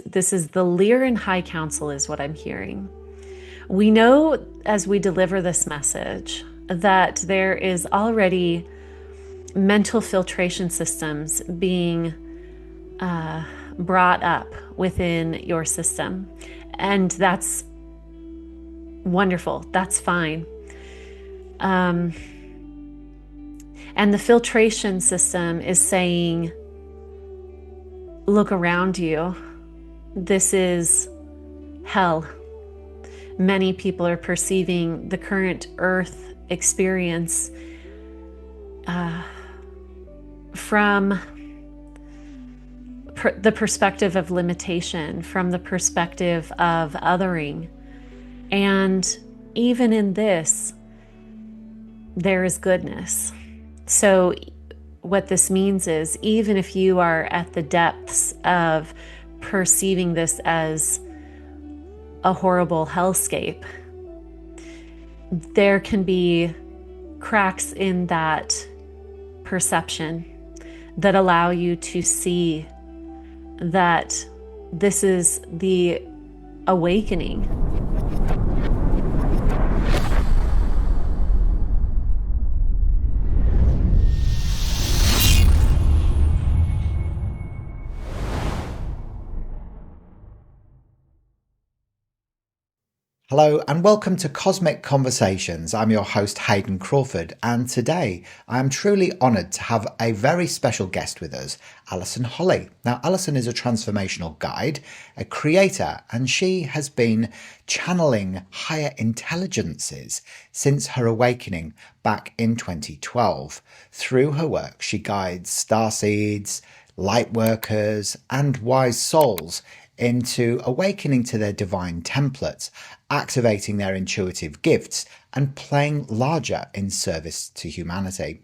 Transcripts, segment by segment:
This is the Lyran High Council is what I'm hearing. We know as we deliver this message that there is already mental filtration systems being brought up within your system. And that's wonderful. That's fine. And the filtration system is saying, look around you. This is hell. Many people are perceiving the current Earth experience from the perspective of limitation, from the perspective of othering. And even in this, there is goodness. So what this means is, even if you are at the depths of perceiving this as a horrible hellscape, there can be cracks in that perception that allow you to see that this is the awakening. Hello and welcome to Cosmic Conversations. I'm your host Hayden Crawford, and today I am truly honoured to have a very special guest with us, Allison Holley. Now, Allison is a transformational guide, a creator, and she has been channeling higher intelligences since her awakening back in 2012. Through her work, she guides starseeds, light workers, and wise souls into awakening to their divine templates, activating their intuitive gifts, and playing larger in service to humanity.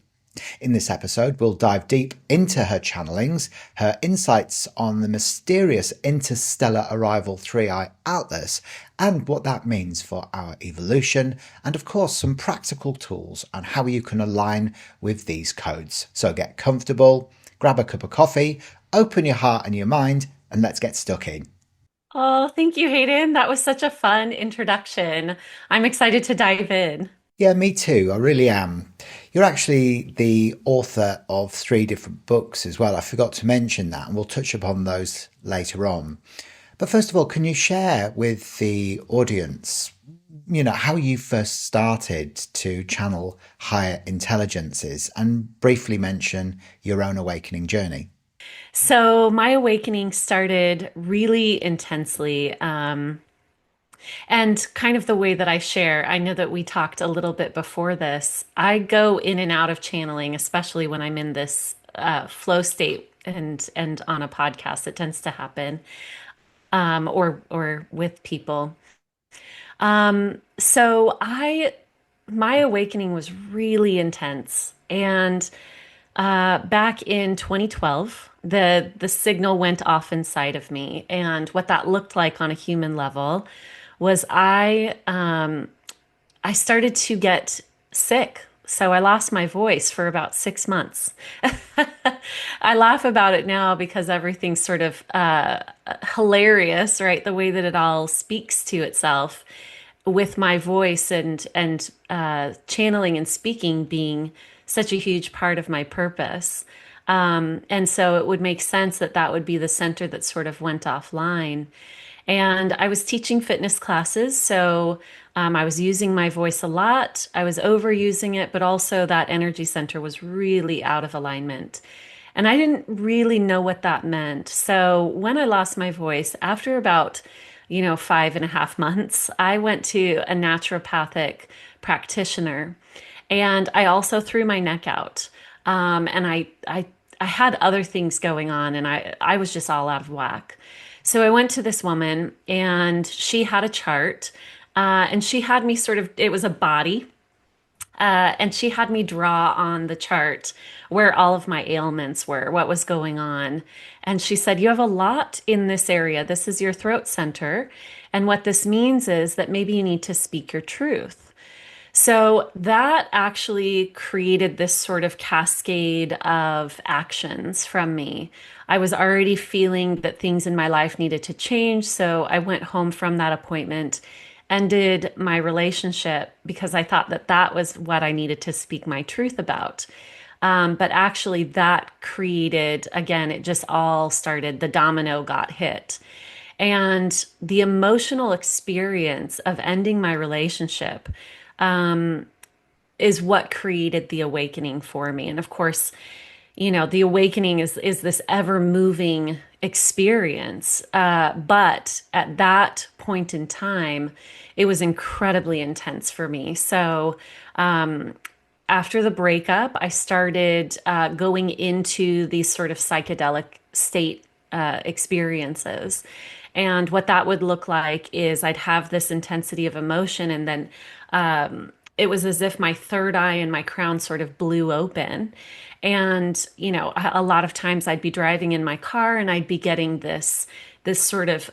In this episode, we'll dive deep into her channelings, her insights on the mysterious interstellar arrival 3i Atlas, and what that means for our evolution, and of course some practical tools on how you can align with these codes. So get comfortable, grab a cup of coffee, open your heart and your mind, and let's get stuck in. Oh, thank you, Hayden. That was such a fun introduction. I'm excited to dive in. Yeah, me too. I really am. You're actually the author of 3 different books as well. I forgot to mention that, and we'll touch upon those later on. But first of all, can you share with the audience, how you first started to channel higher intelligences, and briefly mention your own awakening journey? So my awakening started really intensely. And kind of the way that I share, I know that we talked a little bit before this. I go in and out of channeling, especially when I'm in this flow state and on a podcast. It tends to happen, or with people. So my awakening was really intense, and back in 2012, the signal went off inside of me, and what that looked like on a human level was I started to get sick. So I lost my voice for about 6 months. I laugh about it now because everything's sort of hilarious, right? The way that it all speaks to itself with my voice and channeling and speaking being such a huge part of my purpose. And so it would make sense that that would be the center that sort of went offline. And I was teaching fitness classes, so I was using my voice a lot. I was overusing it, but also that energy center was really out of alignment. And I didn't really know what that meant. So when I lost my voice, after about, 5.5 months, I went to a naturopathic practitioner, and I also threw my neck out. And I had other things going on, and I was just all out of whack. So I went to this woman, and she had a chart, and she had me it was a body, and she had me draw on the chart where all of my ailments were, what was going on. And she said, you have a lot in this area. This is your throat center. And what this means is that maybe you need to speak your truth. So that actually created this sort of cascade of actions from me. I was already feeling that things in my life needed to change. So I went home from that appointment, ended my relationship because I thought that that was what I needed to speak my truth about. But actually, that created, again, it just all started, the domino got hit. And the emotional experience of ending my relationship is what created the awakening for me. And of course, the awakening is this ever moving experience. But at that point in time, it was incredibly intense for me. So after the breakup, I started going into these sort of psychedelic state experiences. And what that would look like is I'd have this intensity of emotion, and then it was as if my third eye and my crown sort of blew open. And, a lot of times I'd be driving in my car and I'd be getting this sort of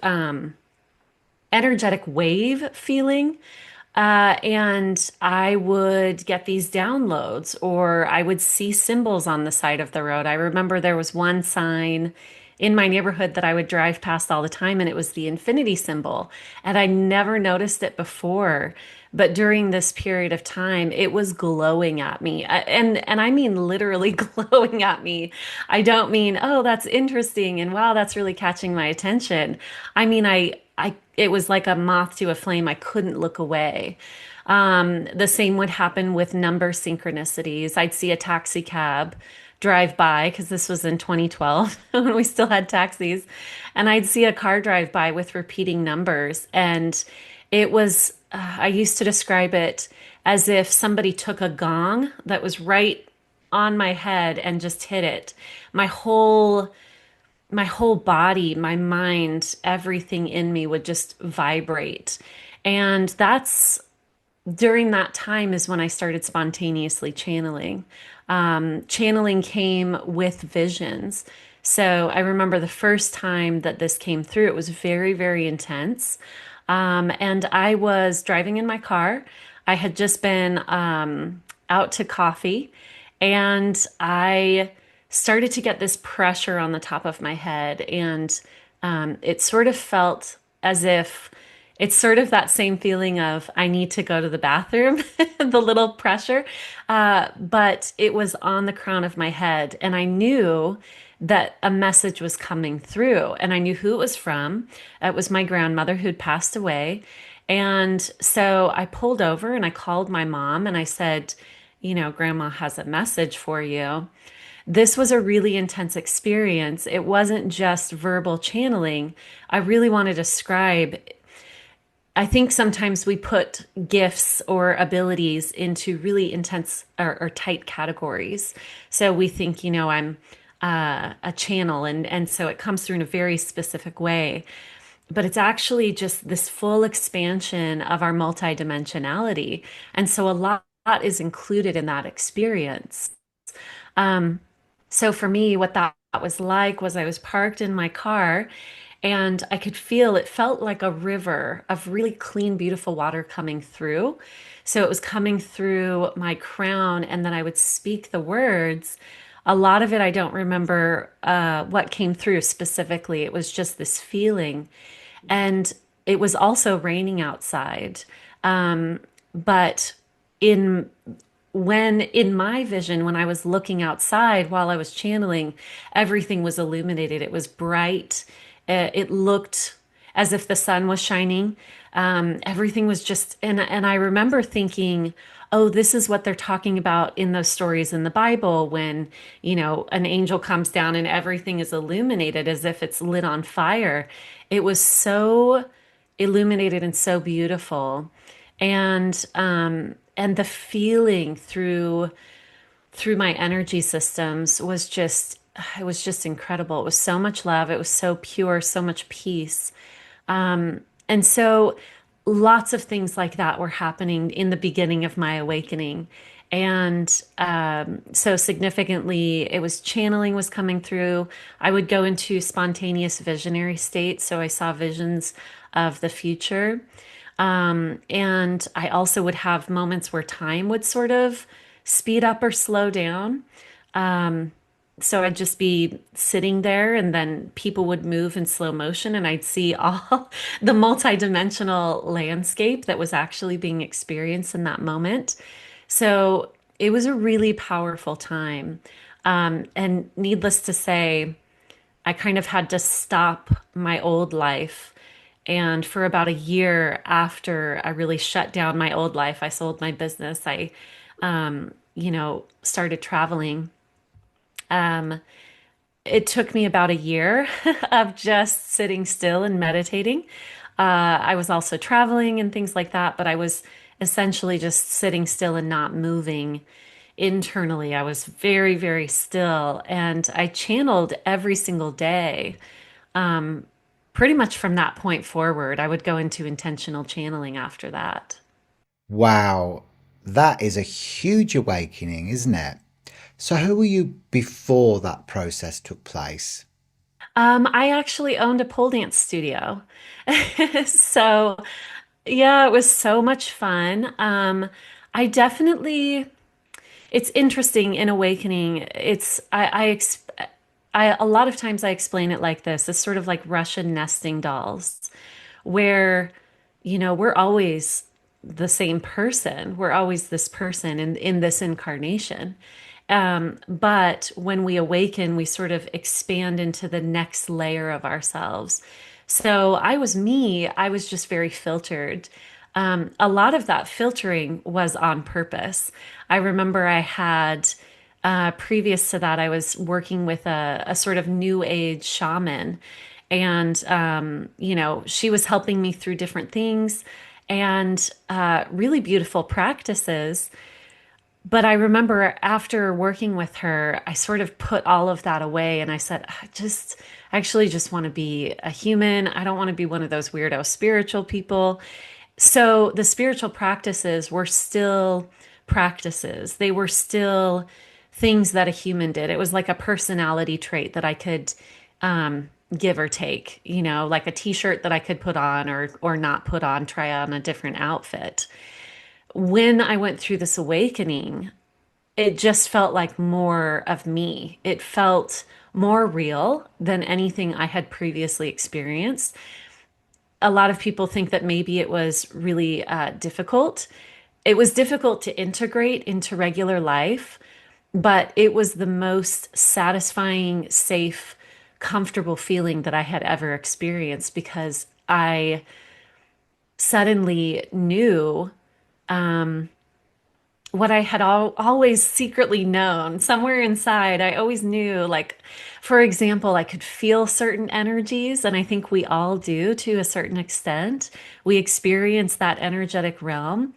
energetic wave feeling. And I would get these downloads, or I would see symbols on the side of the road. I remember there was one sign in my neighborhood that I would drive past all the time, and it was the infinity symbol. And I never noticed it before. But during this period of time, it was glowing at me. And I mean literally glowing at me. I don't mean, oh, that's interesting and wow, that's really catching my attention. I mean, it was like a moth to a flame. I couldn't look away. The same would happen with number synchronicities. I'd see a taxi cab drive by because this was in 2012 when we still had taxis, and I'd see a car drive by with repeating numbers. And it was, I used to describe it as if somebody took a gong that was right on my head and just hit it. My whole my whole body, my mind, everything in me would just vibrate. And that's during that time is when I started spontaneously channeling. Channeling came with visions. So I remember the first time that this came through, it was very, very intense. And I was driving in my car. I had just been out to coffee, and I started to get this pressure on the top of my head. And it sort of felt as if it's sort of that same feeling of I need to go to the bathroom, the little pressure. But it was on the crown of my head. And I knew that a message was coming through, and I knew who it was from. It was my grandmother who'd passed away. And so I pulled over and I called my mom and I said, Grandma has a message for you. This was a really intense experience. It wasn't just verbal channeling. I really want to describe. I think sometimes we put gifts or abilities into really intense or tight categories. So we think, I'm a channel, and so it comes through in a very specific way. But it's actually just this full expansion of our multidimensionality. And so a lot is included in that experience. So for me, what that was like was I was parked in my car, and I could feel it felt like a river of really clean, beautiful water coming through. So it was coming through my crown, and then I would speak the words. A lot of it, I don't remember what came through specifically. It was just this feeling. And it was also raining outside. But in in my vision, when I was looking outside while I was channeling, everything was illuminated. It was bright. It looked as if the sun was shining. Everything was just, and I remember thinking, oh, this is what they're talking about in those stories in the Bible when, an angel comes down and everything is illuminated as if it's lit on fire. It was so illuminated and so beautiful. And the feeling through my energy systems was just, it was just incredible. It was so much love. It was so pure, so much peace. And so lots of things like that were happening in the beginning of my awakening. And so significantly, it was channeling was coming through. I would go into spontaneous visionary states. So I saw visions of the future. And I also would have moments where time would sort of speed up or slow down. So I'd just be sitting there and then people would move in slow motion and I'd see all the multidimensional landscape that was actually being experienced in that moment. So it was a really powerful time. And needless to say, I kind of had to stop my old life. And for about a year after I really shut down my old life, I sold my business. I started traveling. It took me about a year of just sitting still and meditating. I was also traveling and things like that, but I was essentially just sitting still and not moving internally. I was very, very still, and I channeled every single day. Pretty much from that point forward, I would go into intentional channeling after that. Wow, that is a huge awakening, isn't it? So, who were you before that process took place? I actually owned a pole dance studio. So, yeah, it was so much fun. I definitely, it's interesting in awakening. A lot of times I explain it like this. It's sort of like Russian nesting dolls, where, we're always the same person. We're always this person in this incarnation. But when we awaken, we sort of expand into the next layer of ourselves. So I was me, I was just very filtered. A lot of that filtering was on purpose. I remember I had, previous to that, I was working with a sort of new age shaman. And, she was helping me through different things and really beautiful practices. But I remember after working with her, I sort of put all of that away and I said, I actually just want to be a human. I don't want to be one of those weirdo spiritual people. So the spiritual practices were still practices. They were still things that a human did. It was like a personality trait that I could give or take, like a t-shirt that I could put on or not put on, try on a different outfit. When I went through this awakening, it just felt like more of me. It felt more real than anything I had previously experienced. A lot of people think that maybe it was really difficult. It was difficult to integrate into regular life, but it was the most satisfying, safe, comfortable feeling that I had ever experienced because I suddenly knew what I had always secretly known. Somewhere inside, I always knew, like, for example, I could feel certain energies, and I think we all do to a certain extent. We experience that energetic realm.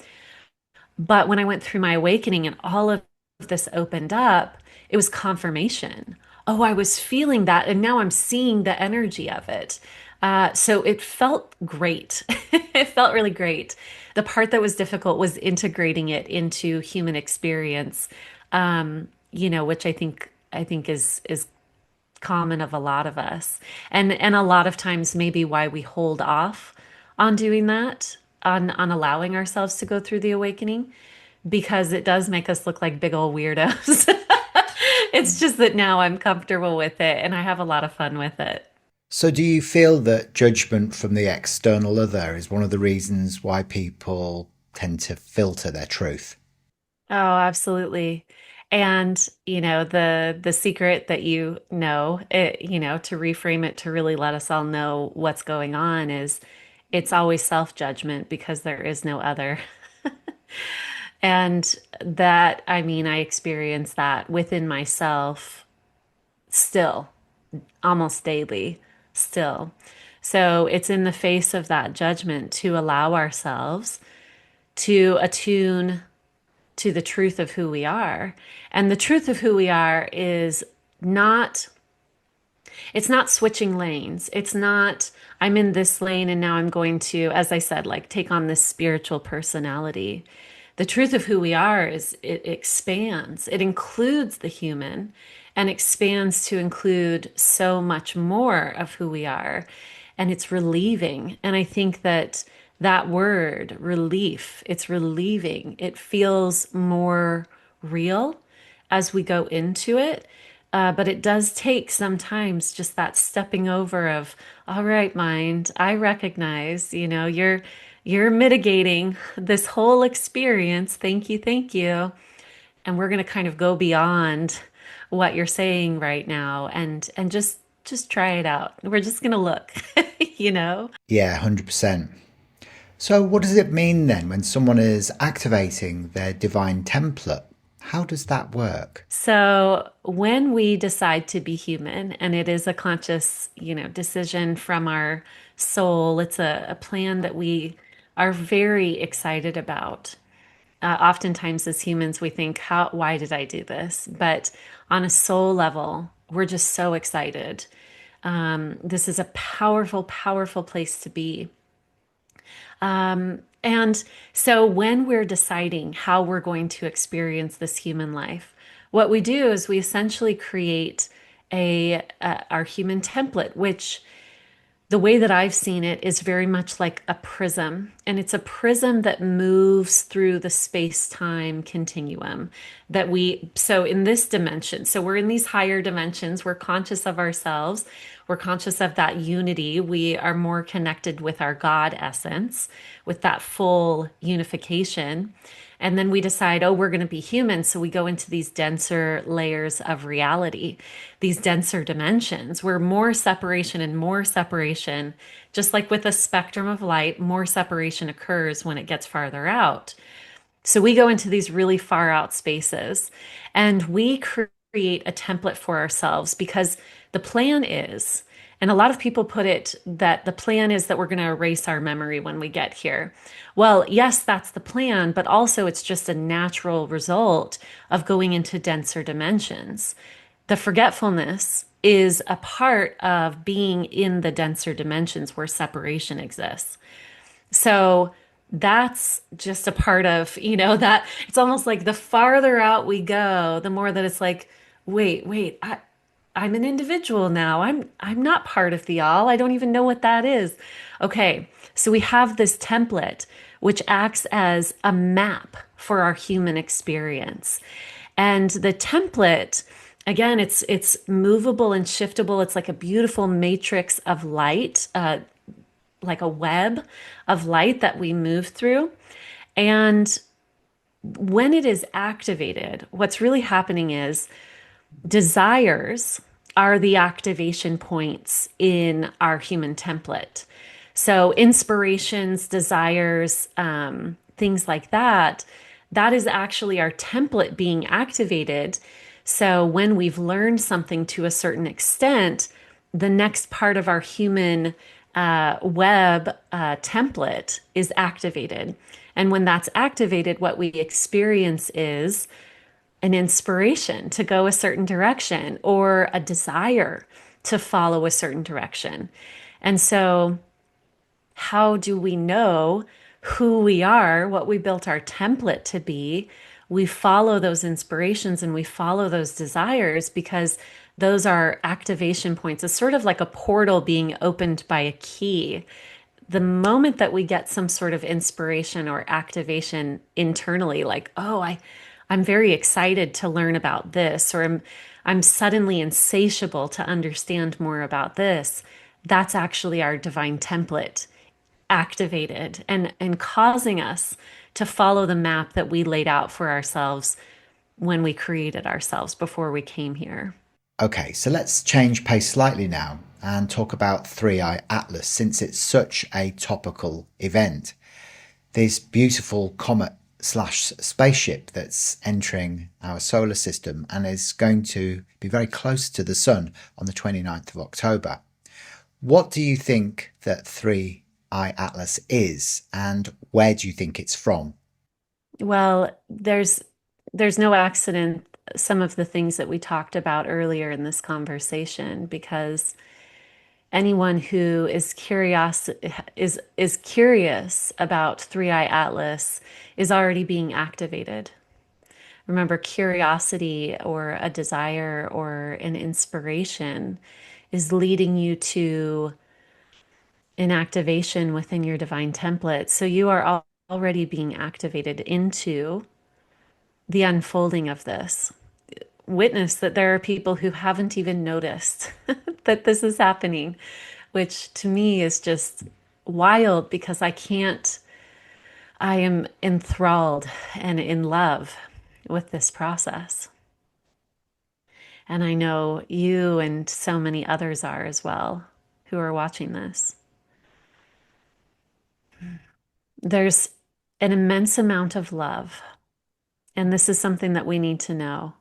But when I went through my awakening and all of this opened up, it was confirmation. Oh, I was feeling that, and now I'm seeing the energy of it. So it felt great. It felt really great. The part that was difficult was integrating it into human experience, which I think is common of a lot of us, and a lot of times maybe why we hold off on doing that, on allowing ourselves to go through the awakening, because it does make us look like big old weirdos. It's just that now I'm comfortable with it and I have a lot of fun with it. So, do you feel that judgment from the external other is one of the reasons why people tend to filter their truth? Oh, absolutely. And, the secret that to reframe it to really let us all know what's going on is it's always self-judgment because there is no other. And that, I mean, I experience that within myself still, almost daily, still. So it's in the face of that judgment to allow ourselves to attune to the truth of who we are. And the truth of who we are is not, it's not switching lanes. It's not, I'm in this lane and now I'm going to, as I said, like take on this spiritual personality. The truth of who we are is it expands, it includes the human and expands to include so much more of who we are. And it's relieving. And I think that that word, relief, it's relieving. It feels more real as we go into it. But it does take sometimes just that stepping over of, all right, mind, I recognize, you're mitigating this whole experience. Thank you, thank you. And we're going to kind of go beyond what you're saying right now and just try it out. We're just going to look, you know? Yeah, 100%. So, what does it mean then when someone is activating their divine template? How does that work? So when we decide to be human, and it is a conscious, decision from our soul, it's a plan that we are very excited about. Oftentimes, as humans, we think, why did I do this? But on a soul level, we're just so excited. This is a powerful, powerful place to be. And so when we're deciding how we're going to experience this human life, what we do is we essentially create our human template, which the way that I've seen it is very much like a prism, and it's a prism that moves through the space-time continuum so in this dimension, so we're in these higher dimensions, we're conscious of ourselves, we're conscious of that unity, we are more connected with our God essence, with that full unification. And then we decide, oh, we're going to be human. So we go into these denser layers of reality, these denser dimensions where more separation and more separation, just like with a spectrum of light, more separation occurs when it gets farther out. So we go into these really far out spaces and we create a template for ourselves because the plan is, and a lot of people put it that the plan is that we're going to erase our memory when we get here. Well, yes, that's the plan, but also it's just a natural result of going into denser dimensions. The forgetfulness is a part of being in the denser dimensions where separation exists. So that's just a part of, that it's almost like the farther out we go, the more that it's like, wait, I'm an individual now. I'm not part of the all. I don't even know what that is. Okay, so we have this template which acts as a map for our human experience. And the template, again, it's movable and shiftable. It's like a beautiful matrix of light, like a web of light that we move through. And when it is activated, what's really happening is desires are the activation points in our human template. So, inspirations, desires, things like that, that is actually our template being activated. So, when we've learned something to a certain extent, the next part of our human web template is activated. And when that's activated, what we experience is an inspiration to go a certain direction or a desire to follow a certain direction. And so, how do we know who we are, what we built our template to be? We follow those inspirations and we follow those desires because those are activation points. It's sort of like a portal being opened by a key. The moment that we get some sort of inspiration or activation internally, like, oh, I'm very excited to learn about this, or I'm suddenly insatiable to understand more about this, that's actually our divine template activated and causing us to follow the map that we laid out for ourselves when we created ourselves before we came here. Okay, so let's change pace slightly now and talk about Three Eye Atlas since it's such a topical event. This beautiful comet slash spaceship that's entering our solar system and is going to be very close to the sun on the 29th of October. What do you think that Three Eye Atlas is and where do you think it's from? Well, there's no accident some of the things that we talked about earlier in this conversation because anyone who is curious about Three Eye Atlas is already being activated. Remember, curiosity or a desire or an inspiration is leading you to in activation within your divine template. So you are already being activated into the unfolding of this. Witness that there are people who haven't even noticed that this is happening, which to me is just wild because I am enthralled and in love with this process. And I know you and so many others are as well who are watching this. There's an immense amount of love, and this is something that we need to know.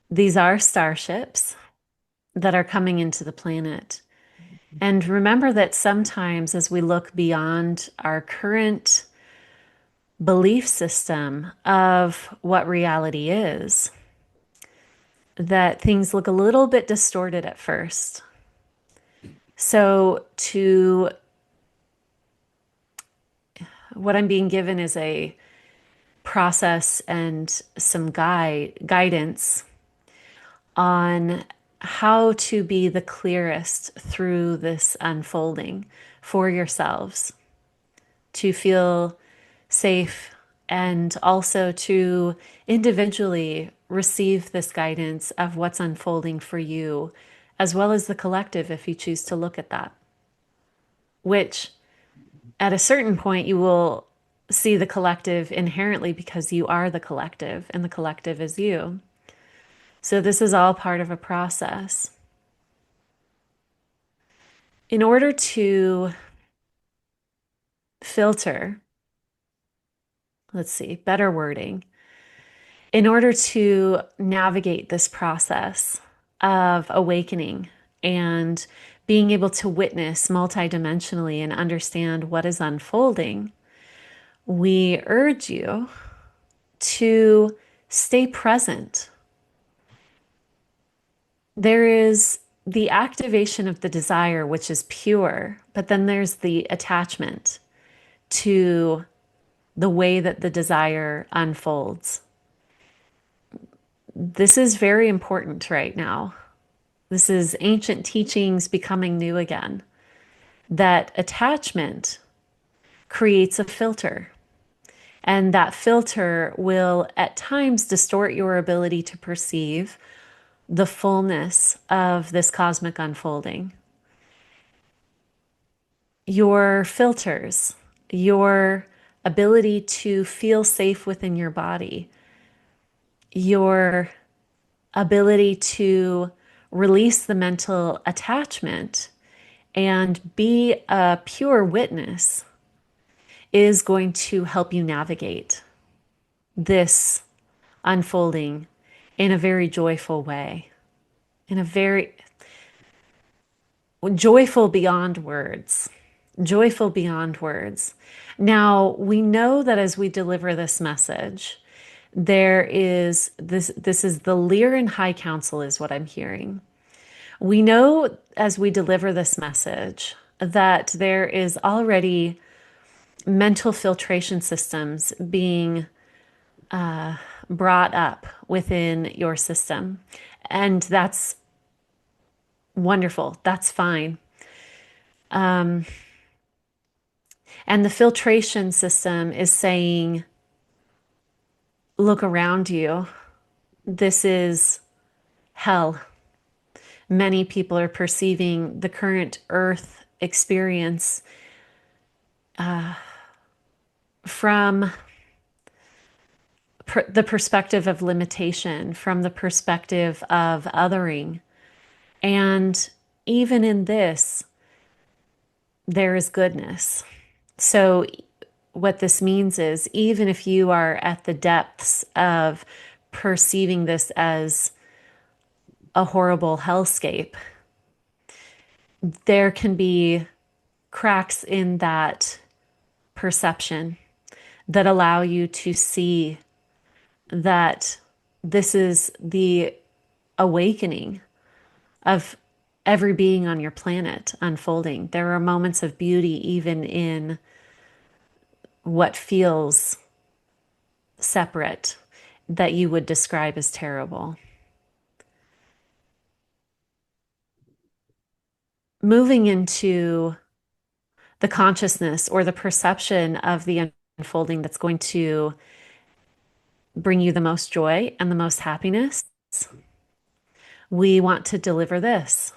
These are starships that are coming into the planet. And remember that sometimes as we look beyond our current belief system of what reality is, that things look a little bit distorted at first. So to what I'm being given is a process and some guidance on how to be the clearest through this unfolding for yourselves, to feel safe and also to individually receive this guidance of what's unfolding for you, as well as the collective if you choose to look at that, which at a certain point you will see the collective inherently because you are the collective and the collective is you. So this is all part of a process. In order to filter, let's see, better wording, in order to navigate this process of awakening and being able to witness multidimensionally and understand what is unfolding, we urge you to stay present. There is the activation of the desire, which is pure, but then there's the attachment to the way that the desire unfolds. This is very important right now. This is ancient teachings becoming new again. That attachment creates a filter, and that filter will at times distort your ability to perceive the fullness of this cosmic unfolding. Your filters, your ability to feel safe within your body, your ability to release the mental attachment and be a pure witness is going to help you navigate this unfolding in a very joyful way, in a very joyful beyond words. Joyful beyond words. Now, we know that as we deliver this message, there is this is the Lyran High Council is what I'm hearing. We know as we deliver this message that there is already mental filtration systems being brought up within your system. And that's wonderful. That's fine. And the filtration system is saying, look around you. This is hell. Many people are perceiving the current Earth experience from the perspective of limitation, from the perspective of othering. And even in this, there is goodness. So what this means is even if you are at the depths of perceiving this as a horrible hellscape, there can be cracks in that perception that allow you to see that this is the awakening of every being on your planet unfolding. There are moments of beauty even in what feels separate that you would describe as terrible. Moving into the consciousness or the perception of the unfolding that's going to bring you the most joy and the most happiness, we want to deliver this.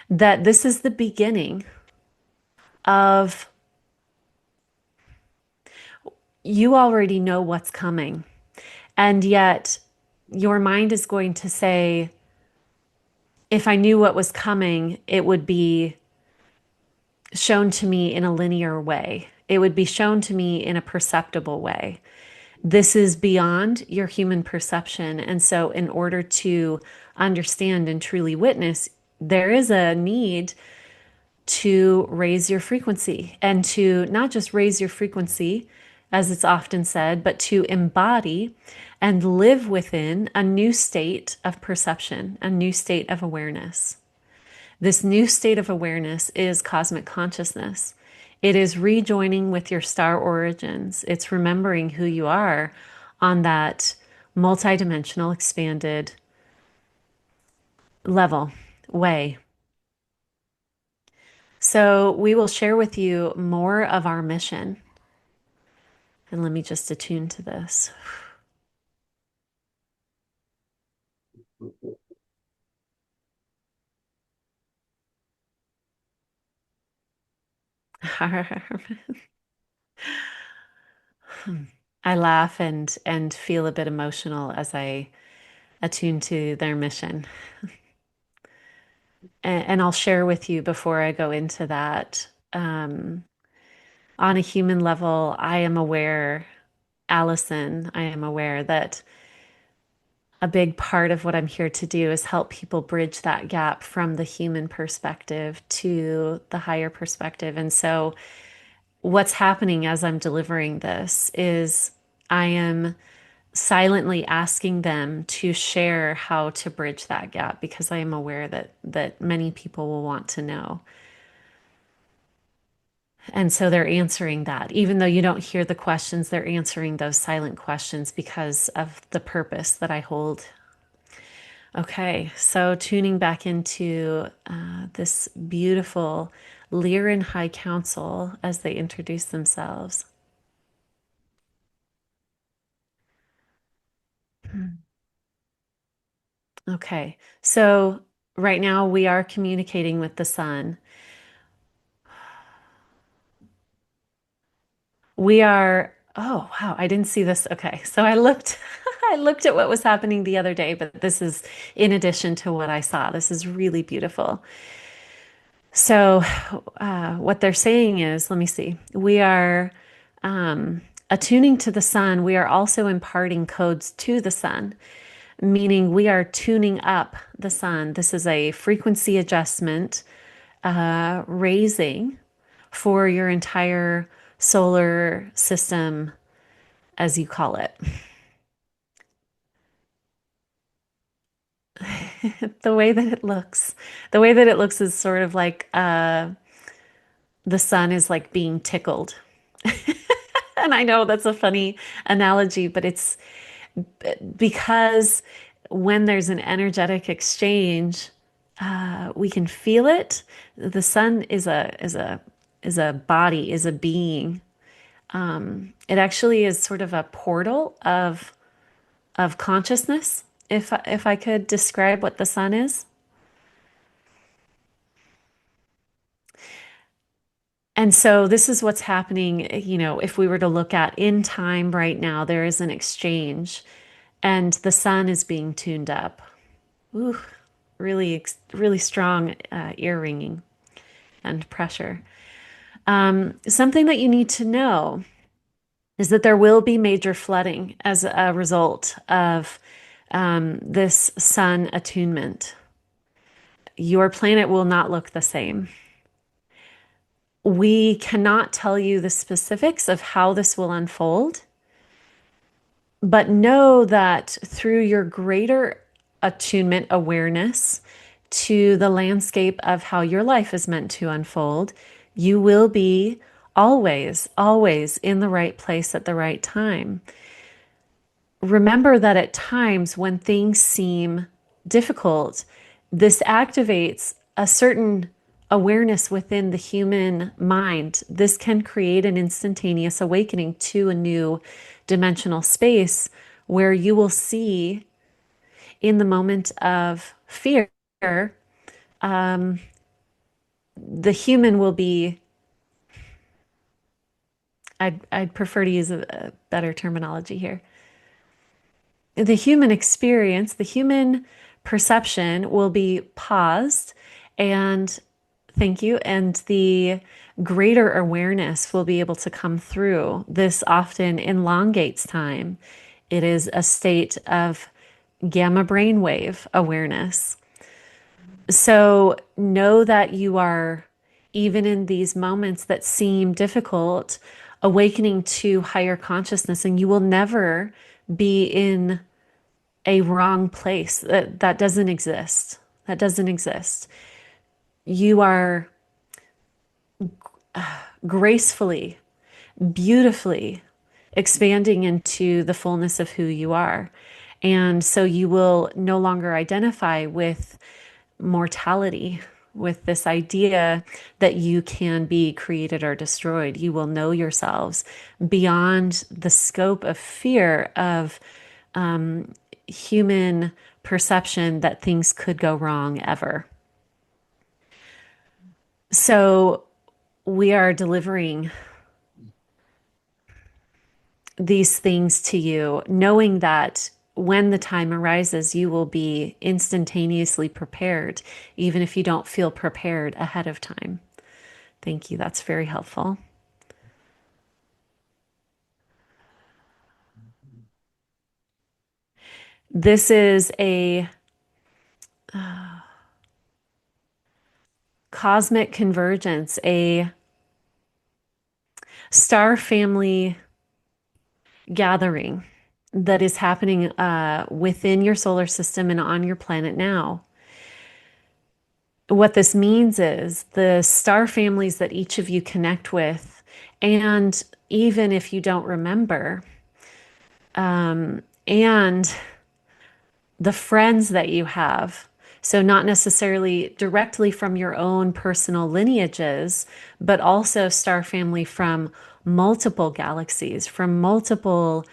That this is the beginning of, you already know what's coming. And yet your mind is going to say, if I knew what was coming, it would be shown to me in a linear way. It would be shown to me in a perceptible way. This is beyond your human perception. And so, in order to understand and truly witness, there is a need to raise your frequency, and to not just raise your frequency, as it's often said, but to embody and live within a new state of perception, a new state of awareness. This new state of awareness is cosmic consciousness. It is rejoining with your star origins. It's remembering who you are on that multidimensional, expanded level, way. So, we will share with you more of our mission. And let me just attune to this. I laugh and feel a bit emotional as I attune to their mission. And I'll share with you before I go into that. On a human level, I am aware, Allison, I am aware that a big part of what I'm here to do is help people bridge that gap from the human perspective to the higher perspective. And so, what's happening as I'm delivering this is I am silently asking them to share how to bridge that gap, because I am aware that many people will want to know. And so they're answering that. Even though you don't hear the questions, they're answering those silent questions because of the purpose that I hold. Okay, so tuning back into this beautiful Lyran Council as they introduce themselves. Okay, so right now we are communicating with the sun. We are, oh wow, I didn't see this. Okay, so I looked I looked at what was happening the other day, but this is in addition to what I saw. This is really beautiful. So, what they're saying is, let me see, we are attuning to the sun. We are also imparting codes to the sun, meaning we are tuning up the sun. This is a frequency adjustment, raising for your entire solar system, as you call it. The way that it looks, the way that it looks is sort of like the sun is like being tickled. And I know that's a funny analogy, but it's because when there's an energetic exchange, we can feel it. The sun is a body, is a being. It actually is sort of a portal of consciousness, if I could describe what the sun is. And so this is what's happening, if we were to look at in time right now, there is an exchange and the sun is being tuned up. Ooh, really, really strong ear ringing and pressure. Something that you need to know is that there will be major flooding as a result of this sun attunement. Your planet will not look the same. We cannot tell you the specifics of how this will unfold, but know that through your greater attunement awareness to the landscape of how your life is meant to unfold, you will be always, always in the right place at the right time. Remember that at times when things seem difficult, this activates a certain awareness within the human mind. This can create an instantaneous awakening to a new dimensional space where you will see in the moment of fear, the human will be, I'd prefer to use a better terminology here. The human experience, the human perception will be paused, and thank you, and the greater awareness will be able to come through. This often elongates time. It is a state of gamma brainwave awareness. So know that you are, even in these moments that seem difficult, awakening to higher consciousness, and you will never be in a wrong place. That doesn't exist. That doesn't exist. You are gracefully, beautifully expanding into the fullness of who you are. And so you will no longer identify with mortality, with this idea that you can be created or destroyed. You will know yourselves beyond the scope of fear of human perception that things could go wrong ever. So we are delivering these things to you, knowing that when the time arises, you will be instantaneously prepared, even if you don't feel prepared ahead of time. Thank you. That's very helpful. This is a cosmic convergence, a star family gathering that is happening within your solar system and on your planet now. What this means is the star families that each of you connect with, and even if you don't remember, and the friends that you have. So, not necessarily directly from your own personal lineages, but also star family from multiple galaxies, from multiple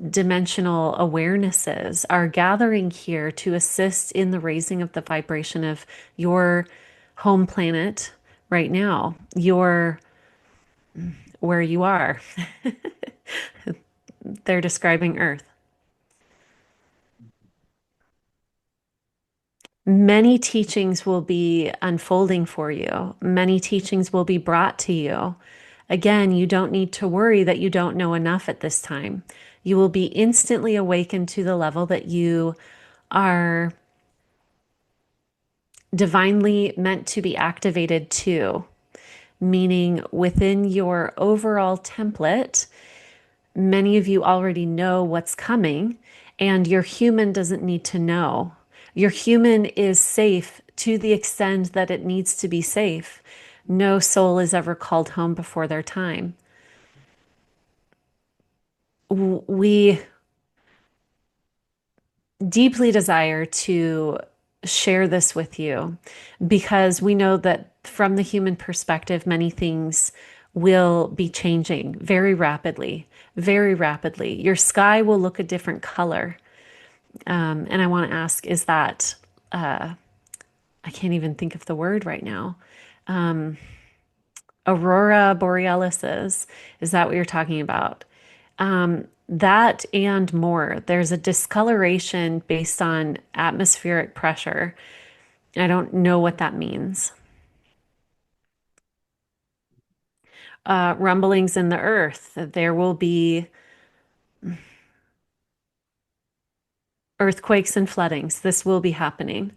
dimensional awarenesses are gathering here to assist in the raising of the vibration of your home planet right now, your where you are. They're describing Earth. Many teachings will be unfolding for you. Many teachings will be brought to you. Again, you don't need to worry that you don't know enough at this time. You will be instantly awakened to the level that you are divinely meant to be activated to, meaning within your overall template, many of you already know what's coming, and your human doesn't need to know. Your human is safe to the extent that it needs to be safe. No soul is ever called home before their time. We deeply desire to share this with you because we know that from the human perspective, many things will be changing very rapidly, very rapidly. Your sky will look a different color. And I want to ask, is that, I can't even think of the word right now. Aurora borealises. Is that what you're talking about? That and more. There's a discoloration based on atmospheric pressure. I don't know what that means. Rumblings in the earth. There will be earthquakes and floodings. This will be happening.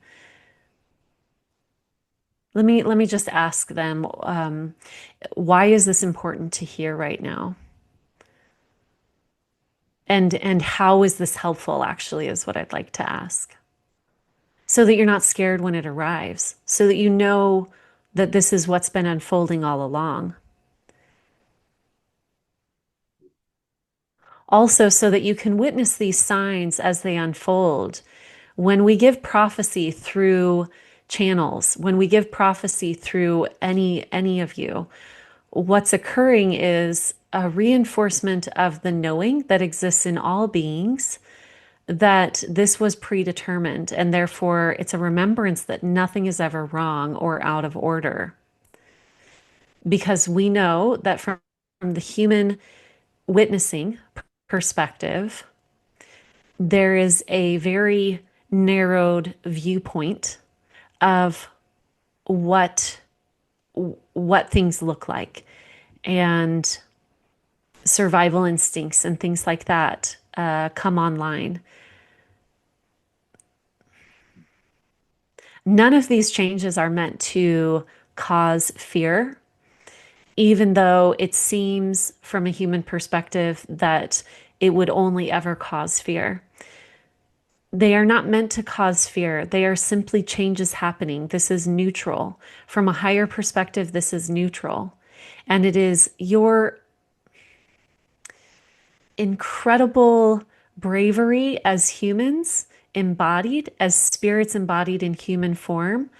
Let me just ask them, why is this important to hear right now? And how is this helpful, actually, is what I'd like to ask. So that you're not scared when it arrives, so that you know that this is what's been unfolding all along. Also, so that you can witness these signs as they unfold. When we give prophecy through channels, when we give prophecy through any of you, what's occurring is a reinforcement of the knowing that exists in all beings that this was predetermined, and therefore it's a remembrance that nothing is ever wrong or out of order. Because we know that from the human witnessing perspective, there is a very narrowed viewpoint of what what things look like, and survival instincts and things like that come online. None of these changes are meant to cause fear, even though it seems from a human perspective that it would only ever cause fear. They are not meant to cause fear. They are simply changes happening. This is neutral. From a higher perspective, this is neutral. And it is your incredible bravery as humans, embodied, as spirits embodied in human form,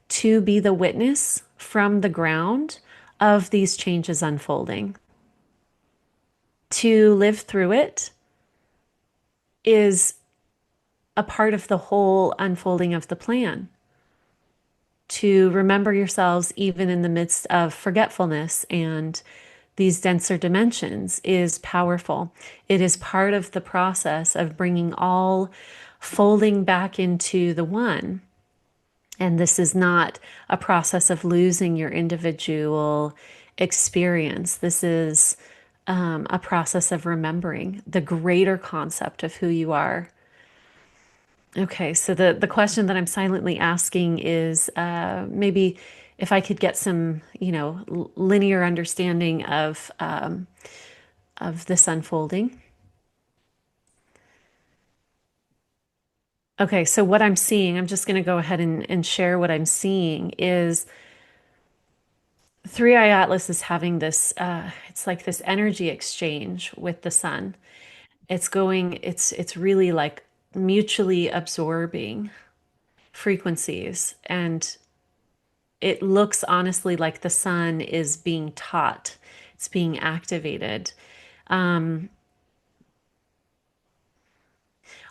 to be the witness from the ground of these changes unfolding. To live through it is a part of the whole unfolding of the plan. To remember yourselves even in the midst of forgetfulness and these denser dimensions is powerful. It is part of the process of bringing all folding back into the one. And this is not a process of losing your individual experience. This is a process of remembering the greater concept of who you are. Okay, so the question that I'm silently asking is maybe if I could get some, linear understanding of this unfolding. Okay, so what I'm seeing, I'm just going to go ahead and share what I'm seeing is Three Eye Atlas is having this, it's like this energy exchange with the sun. It's really like mutually absorbing frequencies, and it looks honestly like the sun is being taught, it's being activated. Um,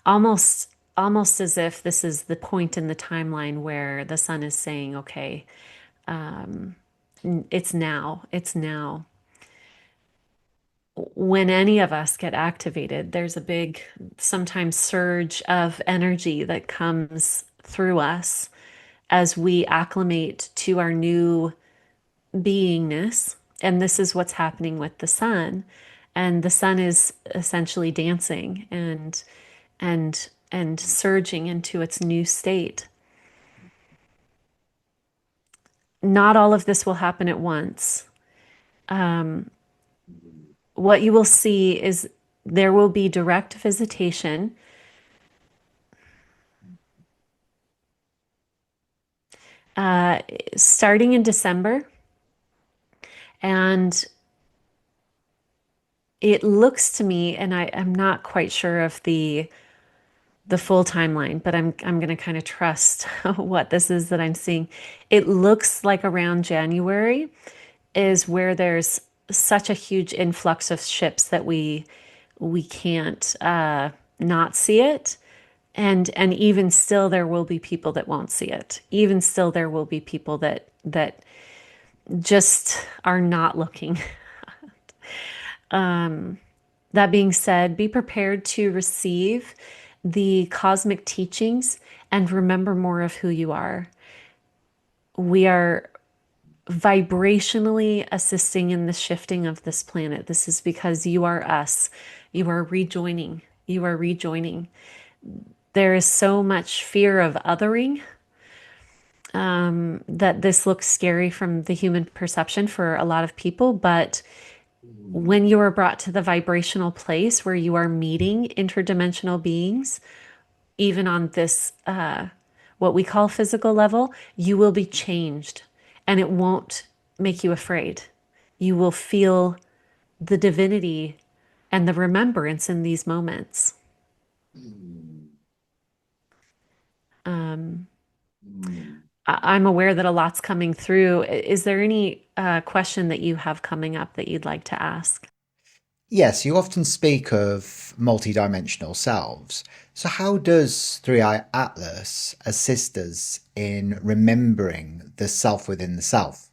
almost almost as if this is the point in the timeline where the sun is saying, okay, it's now. When any of us get activated, there's a big, sometimes surge of energy that comes through us as we acclimate to our new beingness. And this is what's happening with the sun. And the sun is essentially dancing and surging into its new state. Not all of this will happen at once. What you will see is there will be direct visitation uh, starting in December. And it looks to me, and I'm not quite sure of the full timeline, but I'm going to kind of trust what this is that I'm seeing. It looks like around January is where there's such a huge influx of ships that we can't not see it. And even still there will be people that won't see it. Even still there will be people that just are not looking. That being said, be prepared to receive the cosmic teachings and remember more of who you are. We are vibrationally assisting in the shifting of this planet. This is because you are us. You are rejoining. You are rejoining. There is so much fear of othering that this looks scary from the human perception for a lot of people. But when you are brought to the vibrational place where you are meeting interdimensional beings, even on this, what we call physical level, you will be changed and it won't make you afraid. You will feel the divinity and the remembrance in these moments. I'm aware that a lot's coming through. Is there any question that you have coming up that you'd like to ask? Yes, you often speak of multidimensional selves. So, how does Three Eye Atlas assist us in remembering the self within the self?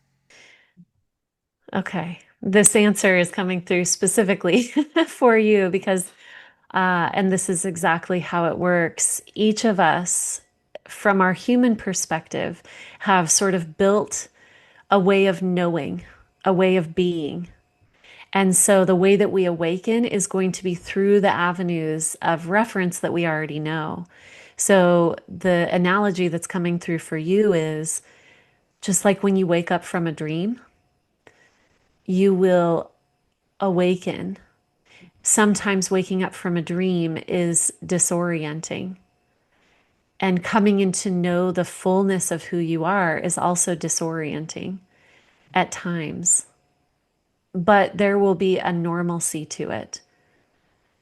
Okay. This answer is coming through specifically for you because, and this is exactly how it works. Each of us, from our human perspective, have sort of built a way of knowing, a way of being. And so the way that we awaken is going to be through the avenues of reference that we already know. So the analogy that's coming through for you is just like when you wake up from a dream, you will awaken. Sometimes waking up from a dream is disorienting. And coming in to know the fullness of who you are is also disorienting at times. But there will be a normalcy to it.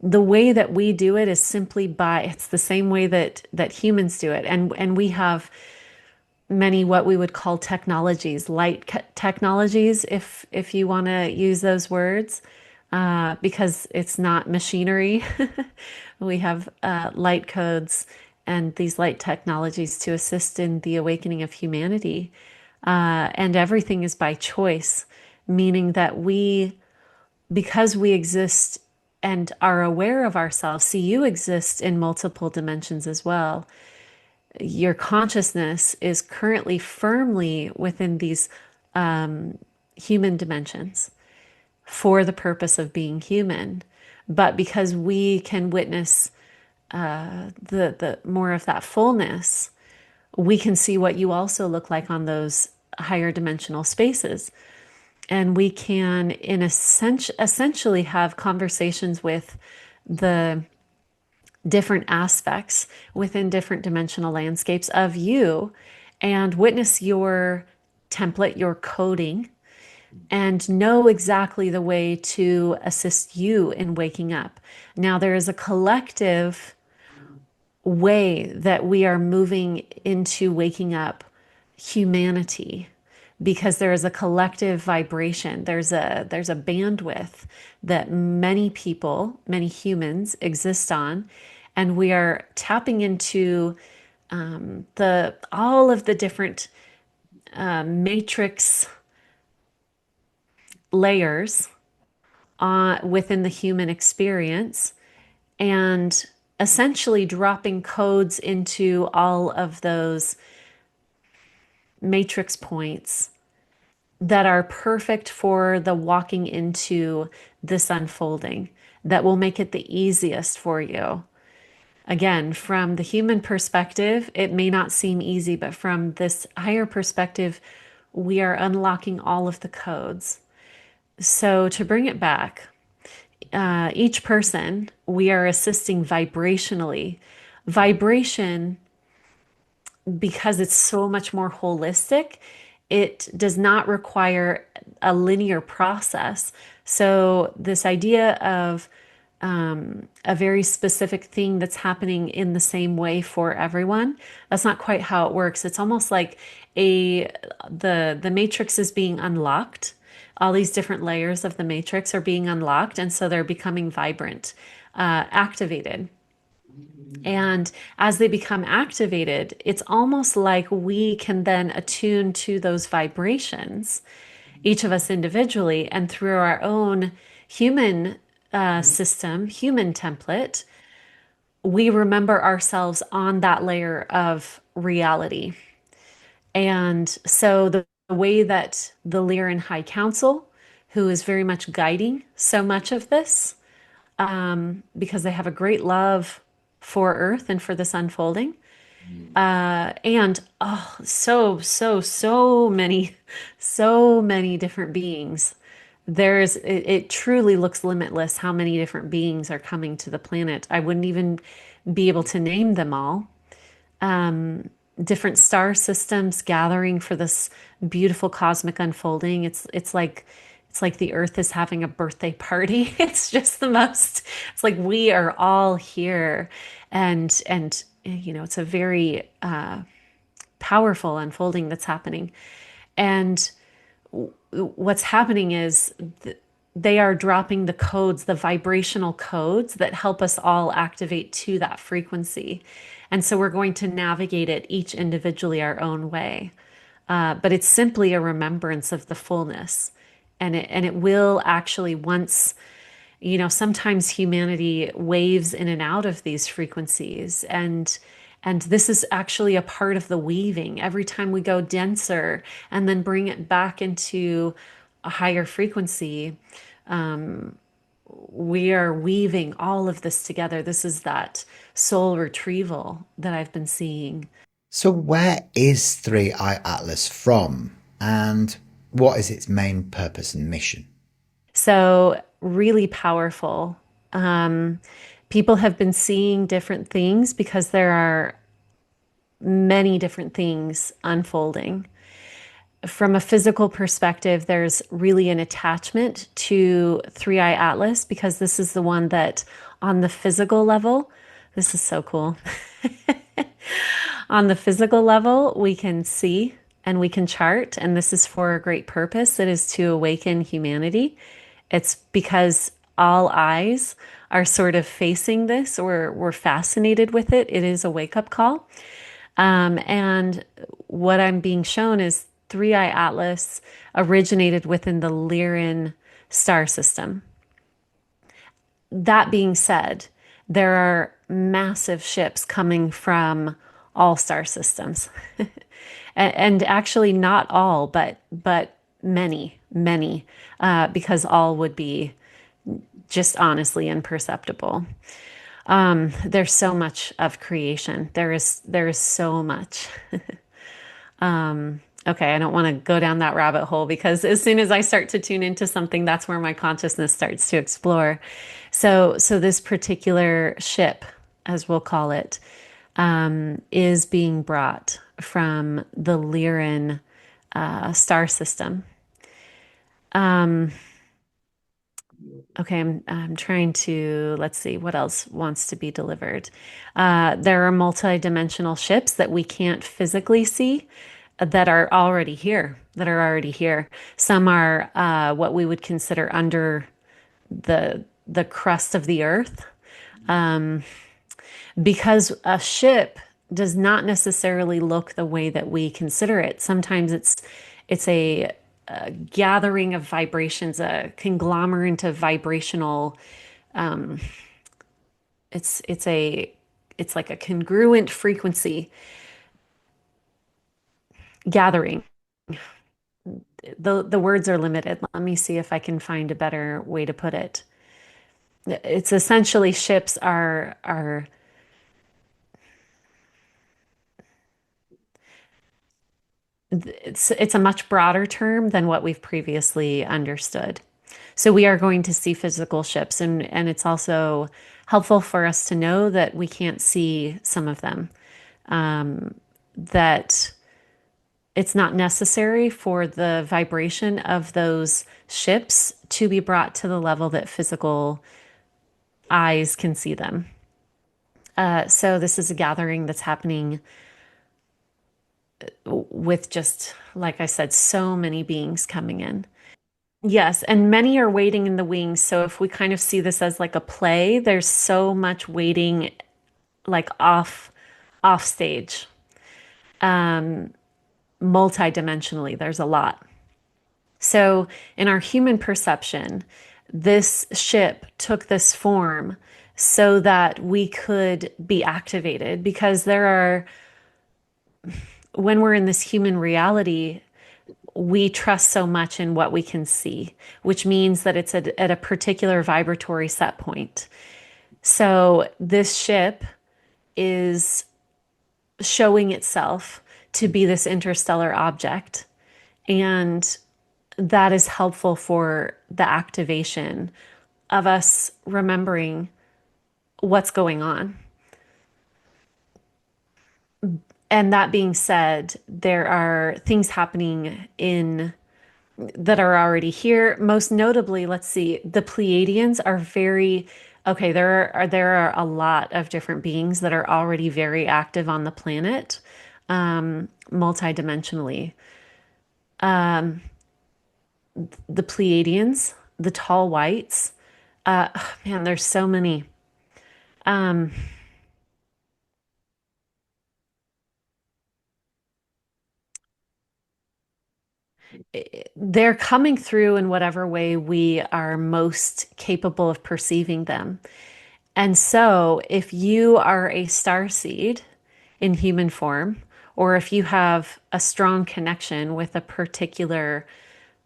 The way that we do it is simply by it's the same way that humans do it, and we have many what we would call technologies, technologies, if you want to use those words, because it's not machinery. We have light codes and these light technologies to assist in the awakening of humanity, and everything is by choice, meaning that because we exist and are aware of ourselves, see, you exist in multiple dimensions as well. Your consciousness is currently firmly within these human dimensions for the purpose of being human. But because we can witness the more of that fullness, we can see what you also look like on those higher dimensional spaces. And we can, essentially have conversations with the different aspects within different dimensional landscapes of you and witness your template, your coding, and know exactly the way to assist you in waking up. Now, there is a collective way that we are moving into waking up humanity because there is a collective vibration. There's a bandwidth that many people, many humans exist on, and we are tapping into the all of the different matrix layers within the human experience and essentially dropping codes into all of those matrix points that are perfect for the walking into this unfolding that will make it the easiest for you. Again, from the human perspective, it may not seem easy, but from this higher perspective, we are unlocking all of the codes. So, to bring it back, each person, we are assisting vibrationally. Vibration, because it's so much more holistic, it does not require a linear process. So, this idea of a very specific thing that's happening in the same way for everyone, that's not quite how it works. It's almost like the matrix is being unlocked. All these different layers of the matrix are being unlocked, and so they're becoming vibrant, activated. And as they become activated, it's almost like we can then attune to those vibrations, each of us individually, and through our own human system, human template, we remember ourselves on that layer of reality. And so the way that the Lyran Council, who is very much guiding so much of this, because they have a great love for Earth and for this unfolding. And oh, so many, so many different beings. It truly looks limitless how many different beings are coming to the planet. I wouldn't even be able to name them all. Different star systems gathering for this beautiful cosmic unfolding. It's like the earth is having a birthday party. It's just the most, it's like we are all here. And it's a very powerful unfolding that's happening. And what's happening is they are dropping the codes, the vibrational codes that help us all activate to that frequency. And so we're going to navigate it each individually our own way. But it's simply a remembrance of the fullness. And it will actually, once, sometimes humanity waves in and out of these frequencies, and this is actually a part of the weaving. Every time we go denser and then bring it back into a higher frequency, we are weaving all of this together. This is that soul retrieval that I've been seeing. So, where is 3i Atlas from, and what is its main purpose and mission? So, really powerful. Um, People have been seeing different things because there are many different things unfolding. From a physical perspective, there's really an attachment to 3i Atlas because this is the one that, on the physical level, this is so cool. On the physical level, we can see and we can chart, and this is for a great purpose. It is to awaken humanity. It's because all eyes are sort of facing this, or we're fascinated with it. It is a wake-up call. And what I'm being shown is 3i Atlas originated within the Lyran star system. That being said, there are massive ships coming from all star systems. And actually not all, but many, because all would be just honestly imperceptible. There's so much of creation. There is so much. Okay, I don't want to go down that rabbit hole because as soon as I start to tune into something, that's where my consciousness starts to explore. So this particular ship, as we'll call it, is being brought from the Lyran star system. Okay, I'm trying to, let's see, what else wants to be delivered. There are multidimensional ships that we can't physically see that are already here, Some are what we would consider under the crust of the earth, because a ship does not necessarily look the way that we consider it. Sometimes it's a gathering of vibrations, a conglomerate of vibrational. It's like a congruent frequency gathering. The words are limited. Let me see if I can find a better way to put it. It's essentially ships are it's a much broader term than what we've previously understood. So we are going to see physical ships, and it's also helpful for us to know that we can't see some of them. That it's not necessary for the vibration of those ships to be brought to the level that physical eyes can see them. So this is a gathering that's happening with, just like I said, so many beings coming in. Yes, and many are waiting in the wings. So if we kind of see this as like a play, there's so much waiting, like off stage. Multidimensionally, there's a lot. So in our human perception, this ship took this form so that we could be activated, because when we're in this human reality, we trust so much in what we can see, which means that it's at a particular vibratory set point. So this ship is showing itself to be this interstellar object, and that is helpful for the activation of us remembering what's going on. And that being said, there are things happening in that are already here. Most notably, let's see, the Pleiadians are very okay. There are a lot of different beings that are already very active on the planet. multidimensionally. The Pleiadians, the tall whites. Oh, man, there's so many. Um, they're coming through in whatever way we are most capable of perceiving them. And so, if you are a star seed in human form, or if you have a strong connection with a particular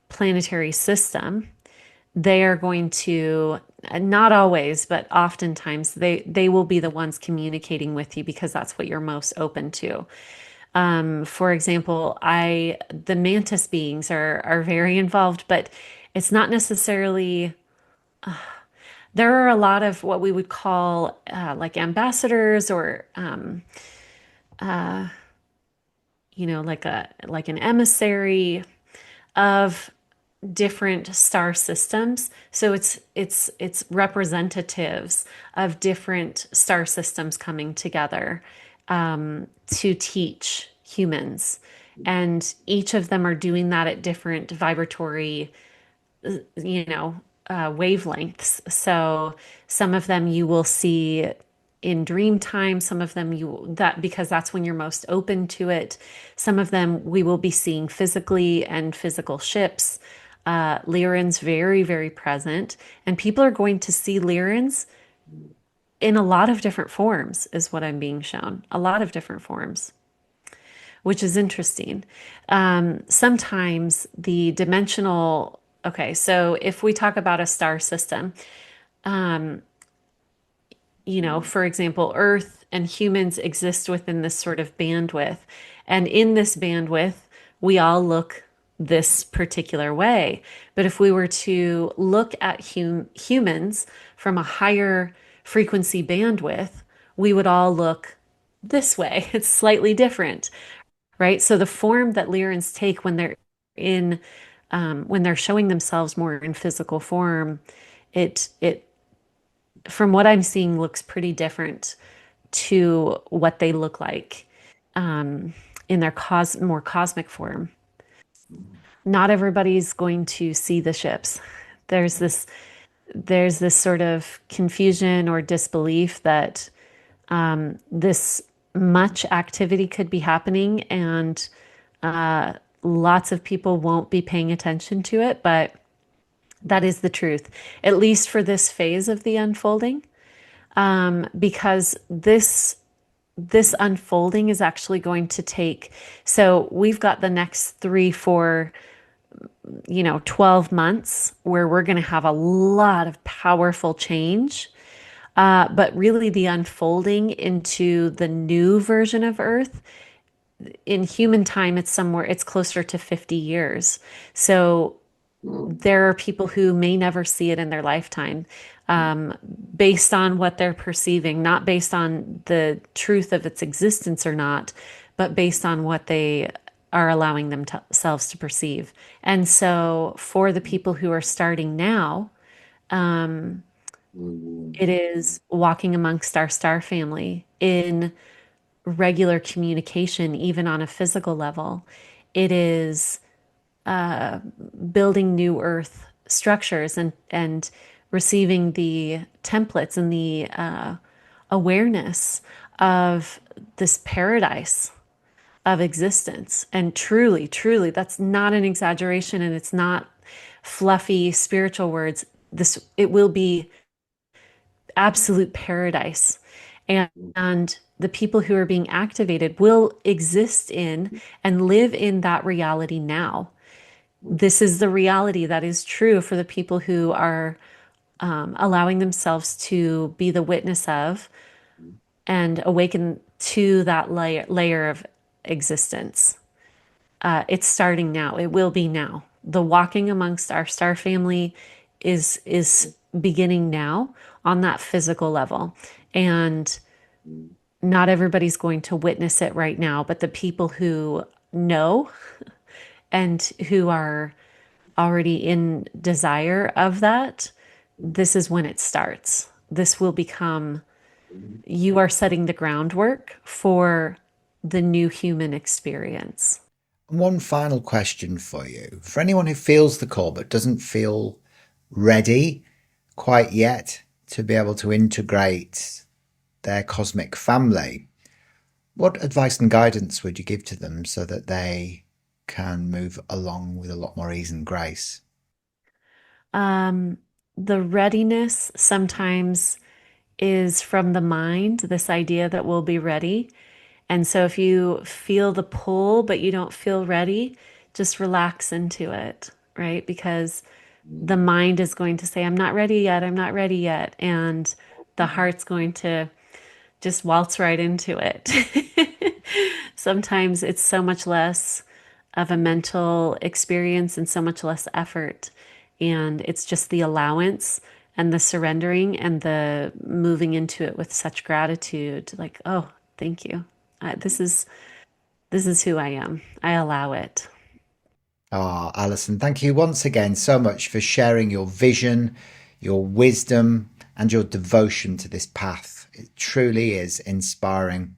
planetary system, they are going to, not always, but oftentimes they will be the ones communicating with you because that's what you're most open to. For example, I the mantis beings are very involved, but it's not necessarily. There are a lot of what we would call like ambassadors or like an emissary of different star systems. So it's representatives of different star systems coming together to teach humans. And each of them are doing that at different vibratory, you know, wavelengths. So some of them you will see in dream time, some of them you that because that's when you're most open to it. Some of them we will be seeing physically and physical ships. Lyran's very, very present, and people are going to see Lyrans in a lot of different forms, is what I'm being shown. A lot of different forms, which is interesting. Sometimes the dimensional, okay, so if we talk about a star system, for example, Earth and humans exist within this sort of bandwidth. And in this bandwidth, we all look this particular way. But if we were to look at humans from a higher frequency bandwidth, we would all look this way. It's slightly different, right? So the form that Lyrans take in, when they're showing themselves more in physical form, it from what I'm seeing, looks pretty different to what they look like in their more cosmic form. Not everybody's going to see the ships. There's this there's this sort of confusion or disbelief that this much activity could be happening and lots of people won't be paying attention to it, but that is the truth, at least for this phase of the unfolding. Because this unfolding is actually going to take, so we've got the next 3 4 12 months where we're going to have a lot of powerful change, but really the unfolding into the new version of Earth in human time, it's closer to 50 years. So there are people who may never see it in their lifetime, um, based on what they're perceiving, not based on the truth of its existence or not, but based on what they are allowing themselves to perceive. And so, for the people who are starting now, it is walking amongst our star family in regular communication, even on a physical level. It is building new earth structures and receiving the templates and the awareness of this paradise of existence. And truly, truly, that's not an exaggeration and it's not fluffy spiritual words. It will be absolute paradise. And the people who are being activated will exist in and live in that reality now. This is the reality that is true for the people who are allowing themselves to be the witness of and awaken to that layer of existence. It's starting now. It will be now. The walking amongst our star family is beginning now on that physical level. And not everybody's going to witness it right now, but the people who know and who are already in desire of that, this is when it starts. This will become, you are setting the groundwork for the new human experience. One final question for you. For anyone who feels the call but doesn't feel ready quite yet to be able to integrate their cosmic family, what advice and guidance would you give to them so that they can move along with a lot more ease and grace? Um, the readiness sometimes is from the mind, this idea that we'll be ready. And so if you feel the pull, but you don't feel ready, just relax into it, right? Because the mind is going to say, I'm not ready yet, I'm not ready yet. And the heart's going to just waltz right into it. Sometimes it's so much less of a mental experience and so much less effort. And it's just the allowance and the surrendering and the moving into it with such gratitude, like, oh, thank you. This is who I am. I allow it. Ah, Alison, thank you once again so much for sharing your vision, your wisdom, and your devotion to this path. It truly is inspiring.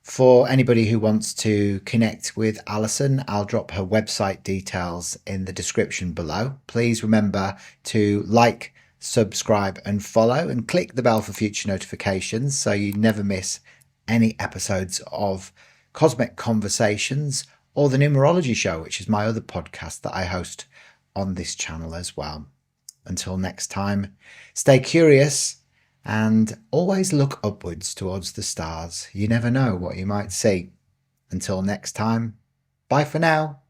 For anybody who wants to connect with Alison, I'll drop her website details in the description below. Please remember to like, subscribe, and follow, and click the bell for future notifications so you never miss any episodes of Cosmic Conversations or the Numerology Show, which is my other podcast that I host on this channel as well. Until next time, stay curious and always look upwards towards the stars. You never know what you might see. Until next time, bye for now.